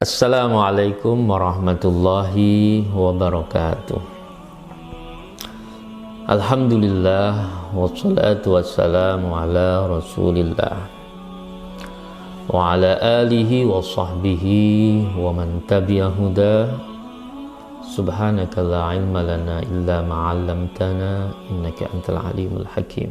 Assalamualaikum warahmatullahi wabarakatuh. Alhamdulillah wassalatu wassalamu ala rasulillah wa ala alihi wa sahbihi wa man tabi'a huda. Subhanaka la ilma lana illa ma'allamtana innaka antal alimul hakim.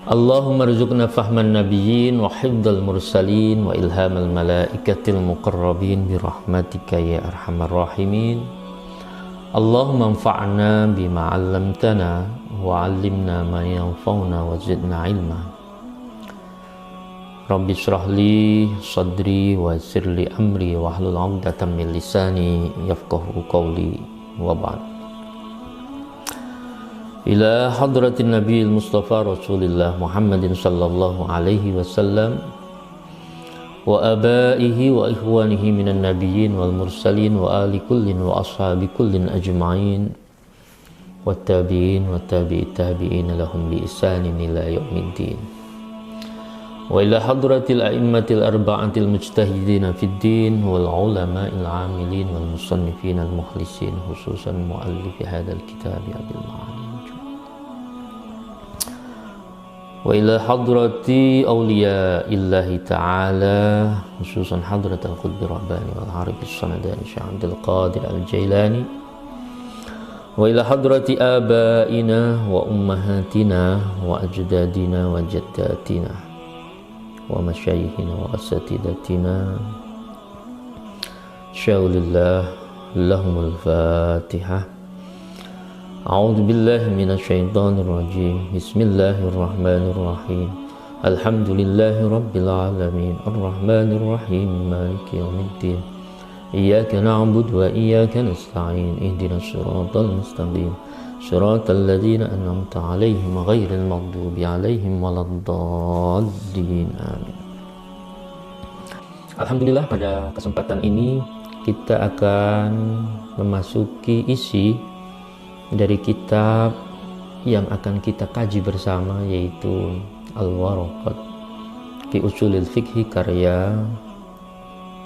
Allahumma rzuqna fahman nabiyyin wa hifdzal mursalin wa ilhamal malaikatil muqarrabin bi rahmatika ya arhamar rahimin. Allahumma anfa'na bima 'allamtana wa 'allimna ma yanfa'una wa zidna ilma. Rabbi shrah li sadri wa yassir li amri wa hlul 'uqdatam min lisani yafqahu qawli wa ba'd. Ila hadratin Nabi Mustafa Rasulillah Muhammadin sallallahu alaihi wasallam wa abaihi wa ikhwanihi minan nabiyyin wal mursalin wa ali kullin wa ashabi kullin ajma'in wa tabi'in wa tabi'i tabi'in lahum bi ihsanin ila yaumiddin wa ila hadratil a'immatil arba'atil mujtahidin fid din wal ulama'il 'amilin wal musannifin al mukhlisin khususan muallif hadzal kitab Abdul Ma'ali wa ila hadrati awliya illahi ta'ala khususan hadratal qutbi rabbani wal harifis sanadani Syekh Abdul Qadir al-Jailani wa ila hadrati abaina wa ummahatina wa ajdadina wa jaddatina wa masyayikhina wa asatidatina sya'ulillah lahumul fatihah. A'udzu billahi minasyaitonir rajim. Bismillahirrahmanirrahim. Alhamdulillahi rabbil alamin. Arrahmanir rahim. Maliki yaumiddin. Iyyaka na'budu wa iyyaka nasta'in. Ihdinas siratal mustaqim. Siratal ladzina an'amta 'alaihim ghairil maghdubi 'alaihim waladdallin. Amin. Alhamdulillah, pada kesempatan ini kita akan memasuki isi dari kitab yang akan kita kaji bersama, yaitu Al-Waraqat fi Ushulil Fiqhi karya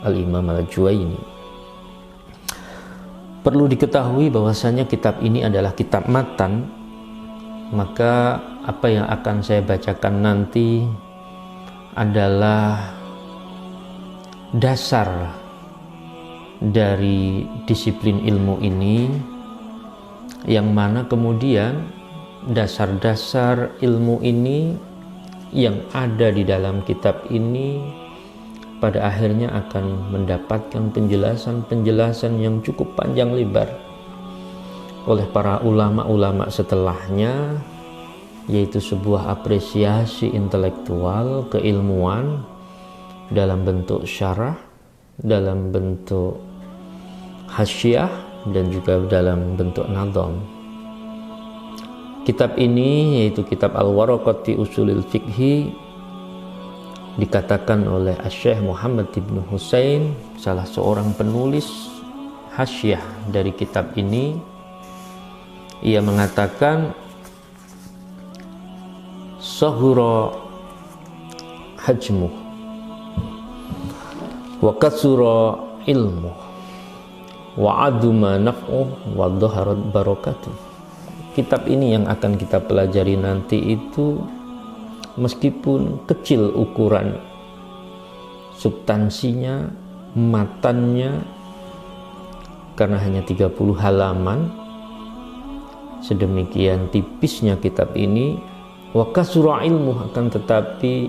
Al-Imam Al-Juwaini. Perlu diketahui bahwasanya kitab ini adalah kitab matan, maka apa yang akan saya bacakan nanti adalah dasar dari disiplin ilmu ini, yang mana kemudian dasar-dasar ilmu ini yang ada di dalam kitab ini pada akhirnya akan mendapatkan penjelasan-penjelasan yang cukup panjang lebar oleh para ulama-ulama setelahnya, yaitu sebuah apresiasi intelektual, keilmuan dalam bentuk syarah, dalam bentuk hasyiah, dan juga dalam bentuk nadham. Kitab ini, yaitu kitab Al-Waraqat fi Ushulil Fiqhi, dikatakan oleh Syekh Muhammad ibn Husain, salah seorang penulis hasyiah dari kitab ini. Ia mengatakan, sahura hajmuh wa kasura ilmuh wa aduma naf'uh wa dhaharat barakatuh. Kitab ini yang akan kita pelajari nanti itu meskipun kecil ukuran substansinya, matannya, karena hanya 30 halaman, sedemikian tipisnya kitab ini, wa kasura ilmu, akan tetapi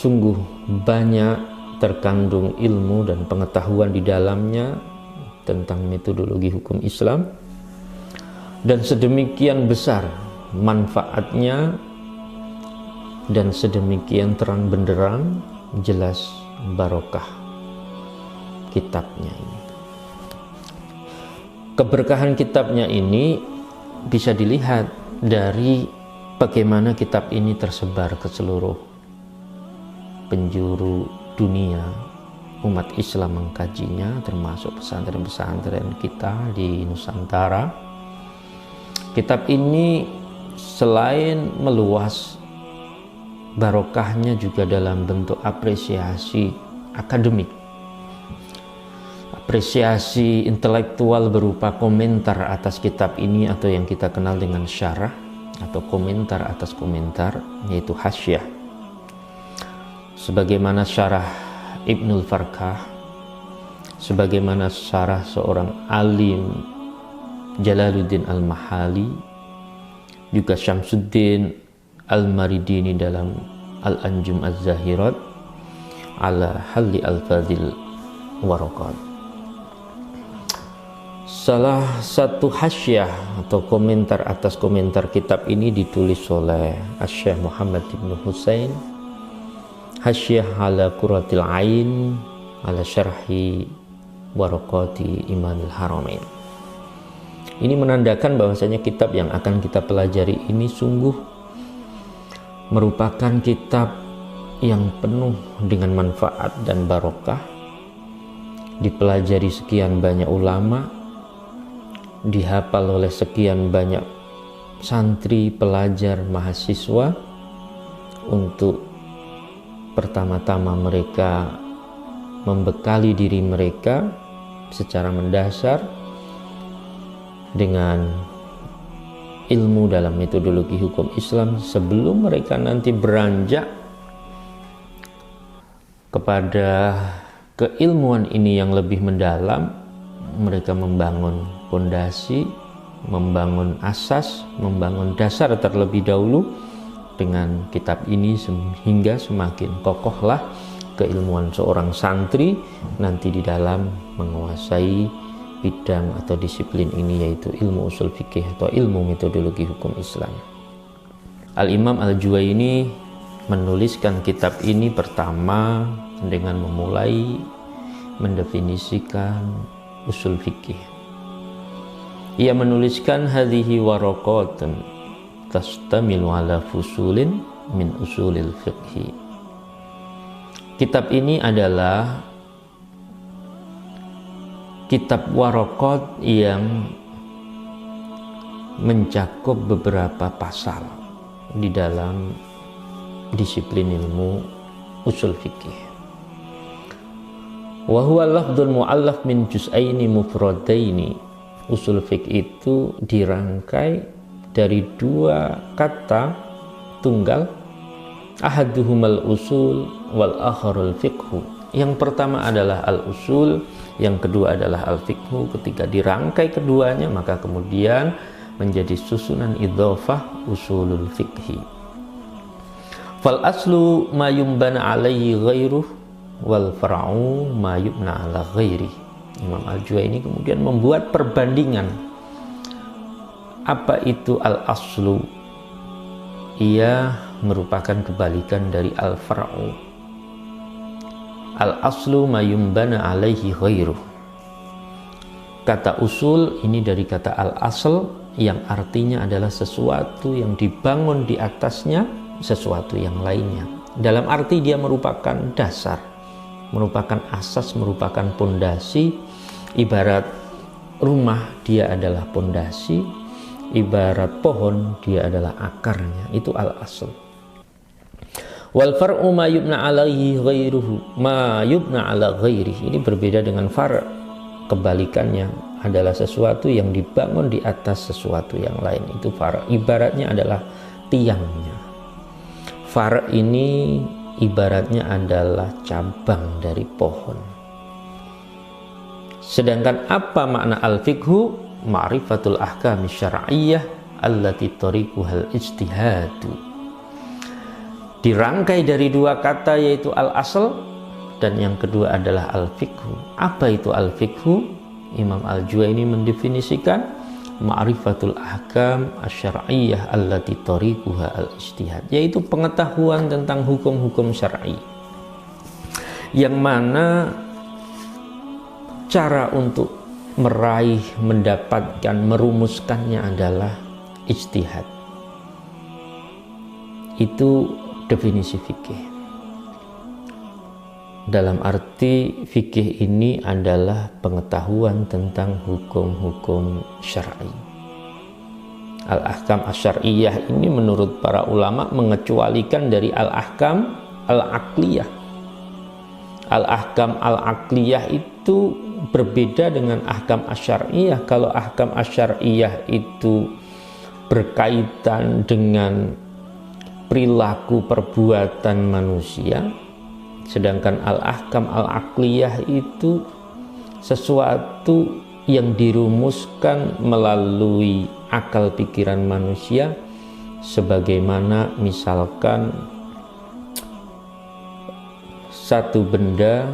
sungguh banyak terkandung ilmu dan pengetahuan di dalamnya tentang metodologi hukum Islam, dan sedemikian besar manfaatnya dan sedemikian terang benderang, jelas barokah kitabnya ini. Keberkahan kitabnya ini bisa dilihat dari bagaimana kitab ini tersebar ke seluruh penjuru dunia. Umat Islam mengkajinya, termasuk pesantren-pesantren kita di Nusantara. Kitab ini selain meluas, barokahnya juga dalam bentuk apresiasi akademik, apresiasi intelektual berupa komentar atas kitab ini atau yang kita kenal dengan syarah atau komentar atas komentar, yaitu hasyiah. Sebagaimana syarah Ibnul Farkah, sebagaimana syarah seorang alim Jalaluddin Al-Mahali, juga Syamsuddin Al-Maridini dalam Al-Anjum Az-Zahirat ala Halli Al-Fadhil Waraqat. Salah satu hasyiah atau komentar atas komentar kitab ini ditulis oleh Asy-Syaikh Muhammad Ibn Husain, hasyiah ala Qurratil Ain ala syarhi Waraqati Imamil Haramain. Ini menandakan bahwasanya kitab yang akan kita pelajari ini sungguh merupakan kitab yang penuh dengan manfaat dan barokah, dipelajari sekian banyak ulama, dihafal oleh sekian banyak santri, pelajar, mahasiswa, untuk pertama-tama mereka membekali diri mereka secara mendasar dengan ilmu dalam metodologi hukum Islam sebelum mereka nanti beranjak kepada keilmuan ini yang lebih mendalam. Mereka membangun fondasi, membangun asas, membangun dasar terlebih dahulu dengan kitab ini, sehingga semakin kokohlah keilmuan seorang santri nanti di dalam menguasai bidang atau disiplin ini, yaitu ilmu usul fikih atau ilmu metodologi hukum Islam. Al-Imam Al-Juwaini menuliskan kitab ini pertama dengan memulai mendefinisikan usul fikih. Ia menuliskan hadhihi waraqatun tastamilu ala fusulin min usulil fiqhi. Kitab ini adalah kitab waraqat yang mencakup beberapa pasal di dalam disiplin ilmu usul fikih. Wa huwa lafdzul mu'allaf min juz'aini mufradaini. Usul fikih itu dirangkai dari dua kata tunggal, ahaduhumal usul wal akharul fiqhu. Yang pertama adalah al-usul, yang kedua adalah al-fiqhu. Ketika dirangkai keduanya, maka kemudian menjadi susunan idhofah usulul fiqhi. Fal aslu ma yumbana alaihi ghairuh wal far'u ma yubna ala ghairi. Imam Al-Juwaini kemudian membuat perbandingan. Apa itu al-aslu? Ia merupakan kebalikan dari al-far'u. Al-aslu ma yumbana alaihi ghairuh. Kata usul ini dari kata al-asl yang artinya adalah sesuatu yang dibangun di atasnya sesuatu yang lainnya. Dalam arti dia merupakan dasar, merupakan asas, merupakan pondasi. Ibarat rumah dia adalah pondasi, ibarat pohon dia adalah akarnya. Itu al-asl. Wal far'u ma yubna alaihi ghairuhu ma yubna ala ghairihi. Ini berbeda dengan far'. Kebalikannya adalah sesuatu yang dibangun di atas sesuatu yang lain. Itu far'. Ibaratnya adalah tiangnya. Far' ini ibaratnya adalah cabang dari pohon. Sedangkan apa makna al-fiqhu? Ma'rifatul ahkami syar'iyyah allati tariquhal ijtihadu. Dirangkai dari dua kata, yaitu al-asl dan yang kedua adalah al-fiqhu. Apa itu al-fiqhu? Imam Al-Juwaini mendefinisikan ma'rifatul ahkam asy-syar'iyyah allati tariquha al-ijtihad, yaitu pengetahuan tentang hukum-hukum syar'i yang mana cara untuk meraih, mendapatkan, merumuskannya adalah ijtihad. Itu definisi fikih. Dalam arti fikih ini adalah pengetahuan tentang hukum-hukum syar'i. Al-ahkam asy-syar'iyyah ini menurut para ulama mengecualikan dari al-ahkam al-aqliyah. Al-ahkam al-aqliyah itu berbeda dengan ahkam asyariyah. Kalau ahkam asyariyah itu berkaitan dengan perilaku perbuatan manusia, sedangkan al-ahkam al-aqliyah itu sesuatu yang dirumuskan melalui akal pikiran manusia, sebagaimana misalkan satu benda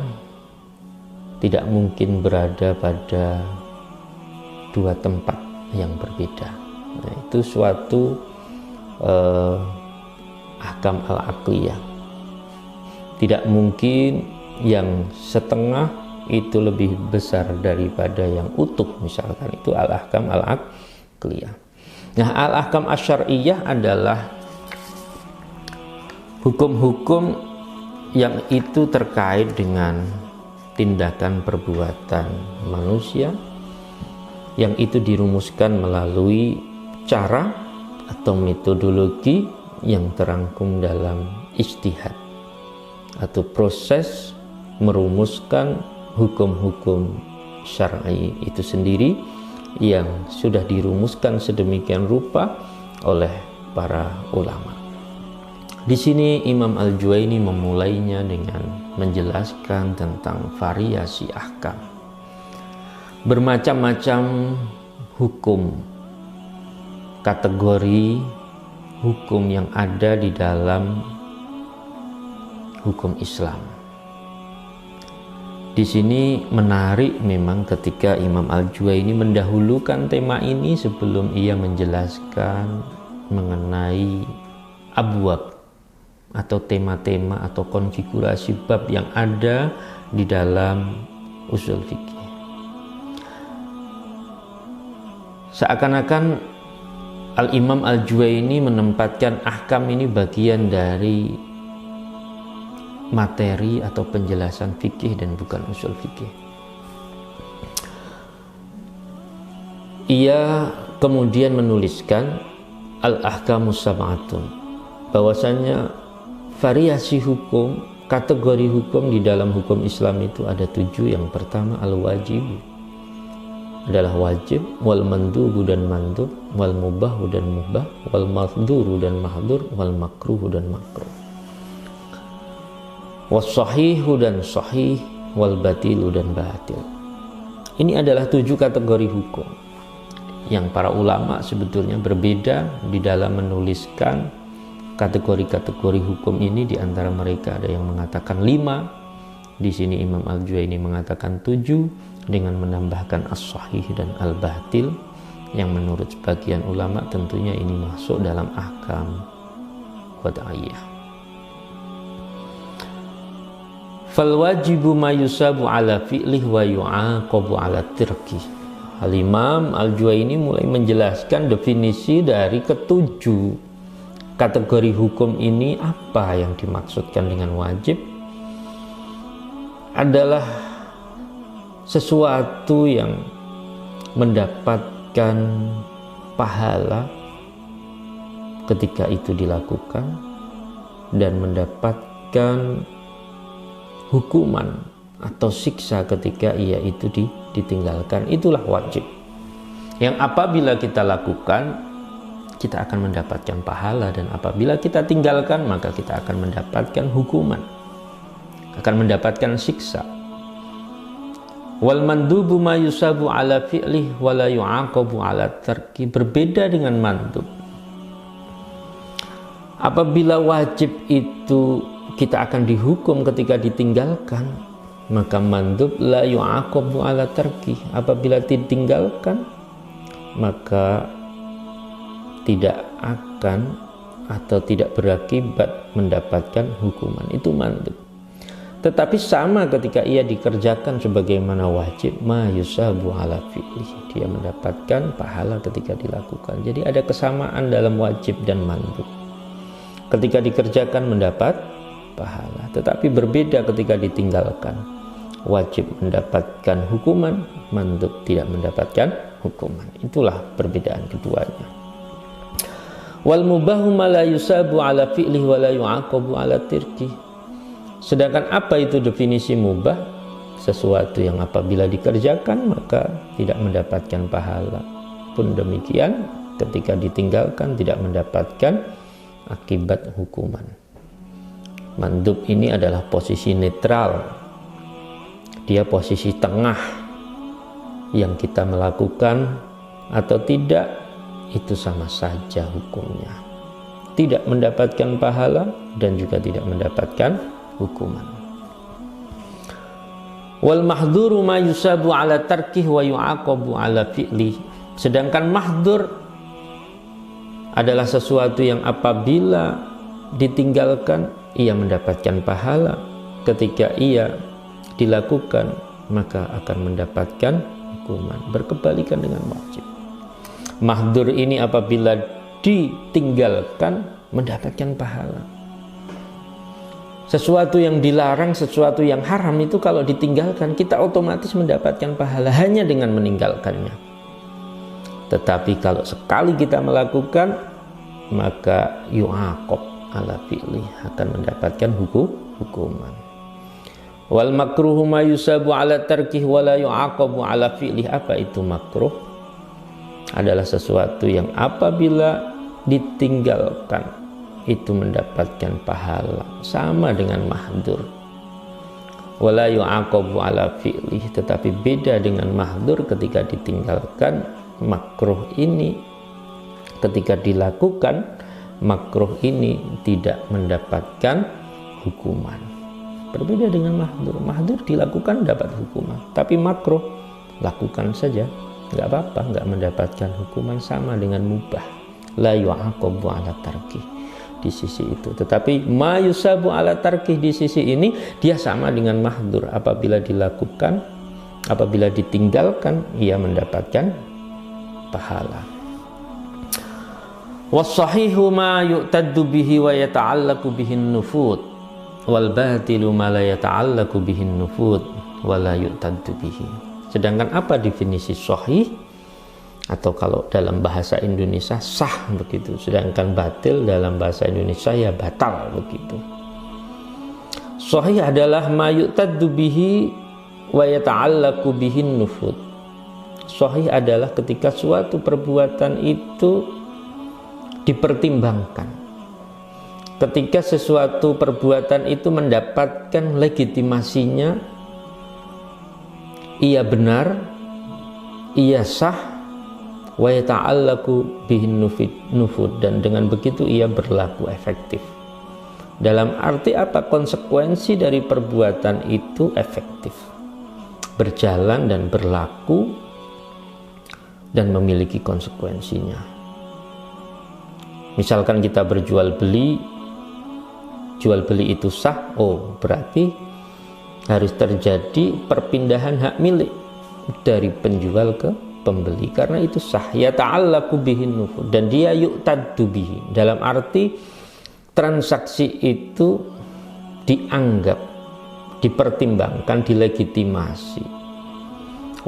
tidak mungkin berada pada dua tempat yang berbeda. Nah, itu suatu ahkam al-aqliyah. Tidak mungkin yang setengah itu lebih besar daripada yang utuh, misalkan. Itu al-ahkam al-aqliyah. Nah, al-ahkam asyariyah adalah hukum-hukum yang itu terkait dengan tindakan perbuatan manusia, yang itu dirumuskan melalui cara atau metodologi yang terangkum dalam ijtihad atau proses merumuskan hukum-hukum syar'i itu sendiri yang sudah dirumuskan sedemikian rupa oleh para ulama. Di sini Imam Al-Juwaini memulainya dengan menjelaskan tentang variasi ahkam. Bermacam-macam hukum, kategori hukum yang ada di dalam hukum Islam. Di sini menarik memang ketika Imam Al-Juwaini mendahulukan tema ini sebelum ia menjelaskan mengenai abwab atau tema-tema atau konfigurasi bab yang ada di dalam usul fikih. Seakan-akan Al-Imam Al-Juwaini menempatkan ahkam ini bagian dari materi atau penjelasan fikih dan bukan usul fikih. Ia kemudian menuliskan al-ahkamus sab'atun, bahwasanya variasi hukum, kategori hukum di dalam hukum Islam itu ada 7. Yang pertama al-wajib, adalah wajib, wal mandubu dan mandub, wal mubahu dan mubah, wal mahduru dan mahdur, wal makruhu dan makruh, was sahihu dan sahih, wal batilu dan batil. Ini adalah 7 kategori hukum yang para ulama sebetulnya berbeda di dalam menuliskan kategori-kategori hukum ini. Di antara mereka ada yang mengatakan 5, di sini Imam Al-Juwaini mengatakan 7 dengan menambahkan as-sahih dan al-batil, yang menurut sebagian ulama tentunya ini masuk dalam ahkam wad'iyah. Fal wajibu ma yusabu ala fi'lih wa yu'aqabu ala tirkih. Al-Imam Al-Juwaini mulai menjelaskan definisi dari ke-7 kategori hukum ini. Apa yang dimaksudkan dengan wajib? Adalah sesuatu yang mendapatkan pahala ketika itu dilakukan dan mendapatkan hukuman atau siksa ketika ia itu ditinggalkan. Itulah wajib, yang apabila kita lakukan kita akan mendapatkan pahala, dan apabila kita tinggalkan maka kita akan mendapatkan hukuman, akan mendapatkan siksa. Wal mandubu ma yusabu ala fi'lih wa la yu'aqabu ala tarki. Berbeda dengan mandub. Apabila wajib itu kita akan dihukum ketika ditinggalkan, maka mandub la yu'aqabu ala tarki. Apabila ditinggalkan maka tidak akan atau tidak berakibat mendapatkan hukuman. Itu mandub. Tetapi sama ketika ia dikerjakan sebagaimana wajib, ma yusabu ala fi'lih, dia mendapatkan pahala ketika dilakukan. Jadi ada kesamaan dalam wajib dan mandub. Ketika dikerjakan mendapat pahala, tetapi berbeda ketika ditinggalkan. Wajib mendapatkan hukuman, mandub tidak mendapatkan hukuman. Itulah perbedaan keduanya. Wal mubahu ma la yusabu ala fi'lih wa la yu'aqabu ala tirki. Sedangkan apa itu definisi mubah? Sesuatu yang apabila dikerjakan maka tidak mendapatkan pahala. Pun demikian ketika ditinggalkan tidak mendapatkan akibat hukuman. Mandub ini adalah posisi netral. Dia posisi tengah. Yang kita melakukan atau tidak itu sama saja hukumnya. Tidak mendapatkan pahala dan juga tidak mendapatkan hukuman. Wal mahdhuru ma yusabu ala tarkih wa yu'aqabu ala fi'li. Sedangkan mahdzur adalah sesuatu yang apabila ditinggalkan ia mendapatkan pahala, ketika ia dilakukan maka akan mendapatkan hukuman. Berkebalikan dengan wajib. Mahdzur ini apabila ditinggalkan mendapatkan pahala. Sesuatu yang dilarang, sesuatu yang haram itu kalau ditinggalkan kita otomatis mendapatkan pahala hanya dengan meninggalkannya. Tetapi kalau sekali kita melakukan maka yu'aqab ala fi'li, akan mendapatkan hukuman. Wal makruhu ma yusabu ala tarkih wa la yu'aqabu ala fi'li. Apa itu makruh? Adalah sesuatu yang apabila ditinggalkan itu mendapatkan pahala, sama dengan mahdzur. Wala yu'aqabu ala fi'li, tetapi beda dengan mahdzur ketika ditinggalkan. Makruh ini ketika dilakukan, makruh ini tidak mendapatkan hukuman. Berbeda dengan mahdzur. Mahdzur dilakukan dapat hukuman, tapi makruh lakukan saja nggak apa-apa, nggak mendapatkan hukuman, sama dengan mubah. La yu'aqabu ala tarkih di sisi itu. Tetapi ma yusabu ala tarkih di sisi ini dia sama dengan mahdzur. Apabila dilakukan, apabila ditinggalkan ia mendapatkan pahala. Was-sahihu ma yu'taddu bihi wa yata'allaqu bihi an-nufud wal batilu ma la yata'allaqu bihi an-nufud wa la yu'taddu bihi. Sedangkan apa definisi sahih? Atau kalau dalam bahasa Indonesia sah begitu. Sedangkan batil dalam bahasa Indonesia ya batal begitu. Sahih adalah ma yu'taddu bihi wa yata'allaqu bihi an-nufud. Sahih adalah ketika suatu perbuatan itu dipertimbangkan. Ketika sesuatu perbuatan itu mendapatkan legitimasinya, ia benar, ia sah, wa yata'allaqu bihin nufud, dan dengan begitu ia berlaku efektif. Dalam arti apa? Konsekuensi dari perbuatan itu efektif, berjalan dan berlaku dan memiliki konsekuensinya. Misalkan kita berjual beli, jual beli itu sah, oh berarti harus terjadi perpindahan hak milik dari penjual ke pembeli, karena itu sah. Ya ta'allaqu bihin nufud, dan dia yu'taddu bihi, dalam arti transaksi itu dianggap, dipertimbangkan, dilegitimasi.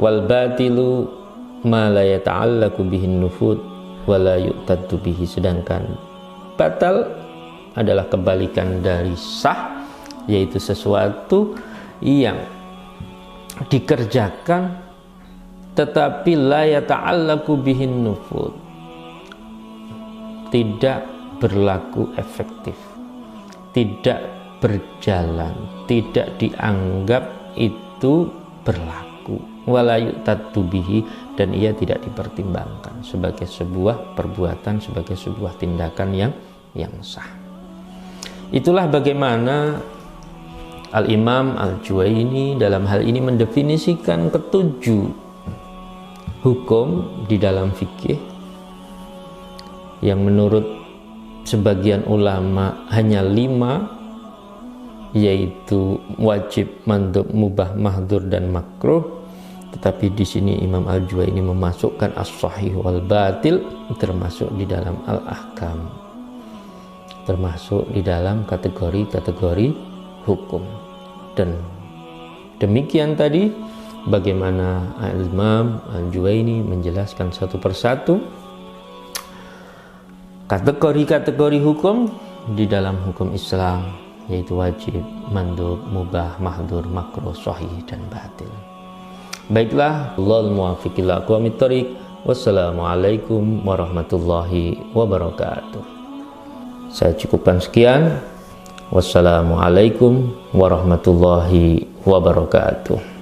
Wal batilu ma la yata'allaqu bihin nufud wa la yu'taddu bihi. Sedangkan batal adalah kebalikan dari sah, yaitu sesuatu yang dikerjakan tetapi la yata'allaqu bihin nufud, tidak berlaku efektif, tidak berjalan, tidak dianggap itu berlaku. Wala yu'taddu bihi, dan ia tidak dipertimbangkan sebagai sebuah perbuatan, sebagai sebuah tindakan yang sah. Itulah bagaimana Al-Imam Al-Juwaini dalam hal ini mendefinisikan ketujuh hukum di dalam fikih yang menurut sebagian ulama hanya 5, yaitu wajib, mandub, mubah, mahdzur, dan makruh. Tetapi di sini Imam Al-Juwaini memasukkan as-sahih wal batil termasuk di dalam al-ahkam, termasuk di dalam kategori-kategori hukum. Dan demikian tadi bagaimana Imam Al-Juwaini menjelaskan satu persatu kategori-kategori hukum di dalam hukum Islam yaitu wajib, mandub, mubah, mahdur, makruh, sahih dan batil. Baiklah, Allahul muwaffiq ila aqwamit thoriq. Wassalamualaikum warahmatullahi wabarakatuh. Saya cukupkan sekian. Wassalamualaikum warahmatullahi wabarakatuh.